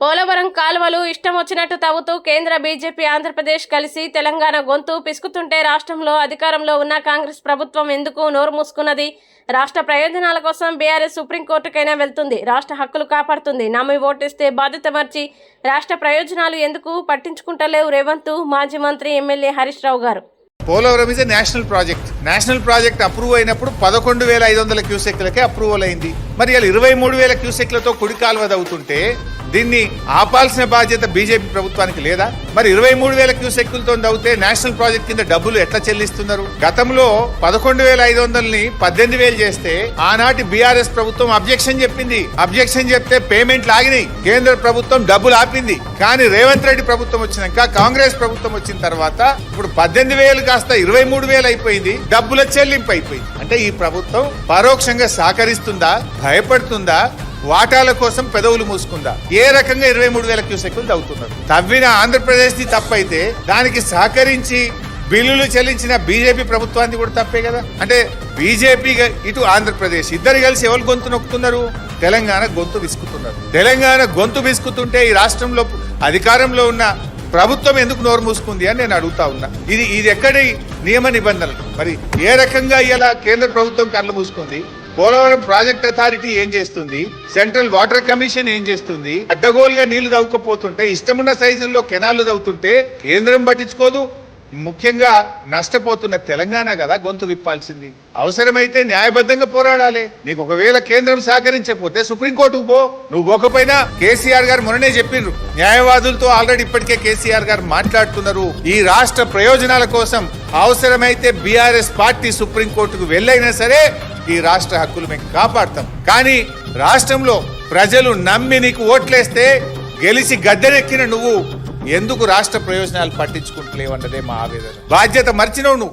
పోలవరం కాలువలు ఇష్టం వచ్చినట్టు తవ్వుతూ కేంద్ర బీజేపీ ఆంధ్రప్రదేశ్ కలిసి తెలంగాణ గొంతు పిసుకుతుంటే రాష్ట్రంలో అధికారంలో ఉన్న కాంగ్రెస్ ప్రభుత్వం ఎందుకు నోరు మూసుకున్నది? రాష్ట్ర ప్రయోజనాల కోసం బీఆర్ఎస్ సుప్రీంకోర్టుకైనా వెళ్తుంది, రాష్ట్ర హక్కులు కాపాడుతుంది. నమ్మి ఓటేస్తే బాధ్యత మర్చి రాష్ట్ర ప్రయోజనాలు ఎందుకు పట్టించుకుంటలేవు రేవంత్? మాజీ మంత్రి ఎమ్మెల్యే హరీష్ రావు గారు. Polavaram is national project approve అయినప్పుడు 11,500 క్యూసెక్లకే అప్రూవల్ అయింది. మరి ఇలా 23,000 క్యూసెక్లతో కుడి కాలువ తవ్వుతుంటే దీన్ని ఆపాల్సిన బాధ్యత బీజేపీ ప్రభుత్వానికి లేదా? మరి 23,000 క్యూసెక్లతో తవ్వుతే నేషనల్ ప్రాజెక్ట్ కింద డబ్బులు ఎట్లా చెల్లిస్తున్నారు? గతంలో 11,500ని 18,000 చేస్తే ఆనాటి బీఆర్ఎస్ ప్రభుత్వం అబ్జెక్షన్ చెప్పింది. అబ్జెక్షన్ చెప్తే పేమెంట్లు ఆగినాయి, కేంద్ర ప్రభుత్వం డబ్బులు ఆపింది. కానీ రేవంత్ రెడ్డి ప్రభుత్వం వచ్చినాక, కాంగ్రెస్ ప్రభుత్వం వచ్చిన తర్వాత ఇప్పుడు 18,000 కాస్త 23,000 అయిపోయింది, డబ్బుల చెల్లింపు అయిపోయింది. అంటే ఈ ప్రభుత్వం పరోక్షంగా సహకరిస్తుందా, భయపడుతుందా, వాటాల కోసం పెదవులు మూసుకుందా? ఏ రకంగా 23,000 క్యూసెక్లు తవ్వుతున్నారు? తవ్విన ఆంధ్రప్రదేశ్ ది తప్పైతే దానికి సహకరించి బిల్లులు చెల్లించిన బీజేపీ ప్రభుత్వాన్ని కూడా తప్పే కదా. అంటే బీజేపీ ఇటు ఆంధ్రప్రదేశ్ ఇద్దరు కలిసి ఎవరు గొంతు నొక్కుతున్నారు? తెలంగాణ గొంతు విసుకుతున్నారు. తెలంగాణ గొంతు విసుకుతుంటే ఈ రాష్ట్రంలో అధికారంలో ఉన్న ప్రభుత్వం ఎందుకు నోరు మూసుకుంది అని నేను అడుగుతా ఉన్నా. ఇది ఎక్కడి నియమ నిబంధనలు? మరి ఏ రకంగా ఇలా కేంద్ర ప్రభుత్వం కళ్ళు మూసుకుంది? పోలవరం ప్రాజెక్ట్ అథారిటీ ఏం చేస్తుంది? సెంట్రల్ వాటర్ కమిషన్ ఏం చేస్తుంది? అడ్డగోలుగా నీళ్లు తవ్వుకపోతుంటే, ఇష్టమున్న సైజుల్లో కెనాలు తవ్వుతుంటే కేంద్రం పట్టించుకోదు. ముఖ్యంగా నష్టపోతున్న తెలంగాణ కదా గొంతు విప్పాల్సింది. అవసరమైతే న్యాయబద్ధంగా పోరాడాలి. నీకు ఒకవేళ కేంద్రం సహకరించకపోతే సుప్రీంకోర్టుకు పో. నువ్వు పోకపోయినా కేసీఆర్ గారు మొన్ననే చెప్పిండ్రు, న్యాయవాదులతో ఆల్రెడీ ఇప్పటికే కేసీఆర్ గారు మాట్లాడుతున్నారు. ఈ రాష్ట్ర ప్రయోజనాల కోసం అవసరమైతే బీఆర్ఎస్ పార్టీ సుప్రీంకోర్టుకు వెళ్ళైనా సరే ఈ రాష్ట్ర హక్కులు మేము కాపాడతాం. కానీ రాష్ట్రంలో ప్రజలు నమ్మి నీకు ఓట్లేస్తే గెలిచి గద్దెనెక్కిన నువ్వు ఎందుకు రాష్ట్ర ప్రయోజనాలు పట్టించుకుంటలేవన్నదే మా ఆవేదన. బాధ్యత మర్చినవు నువ్వు.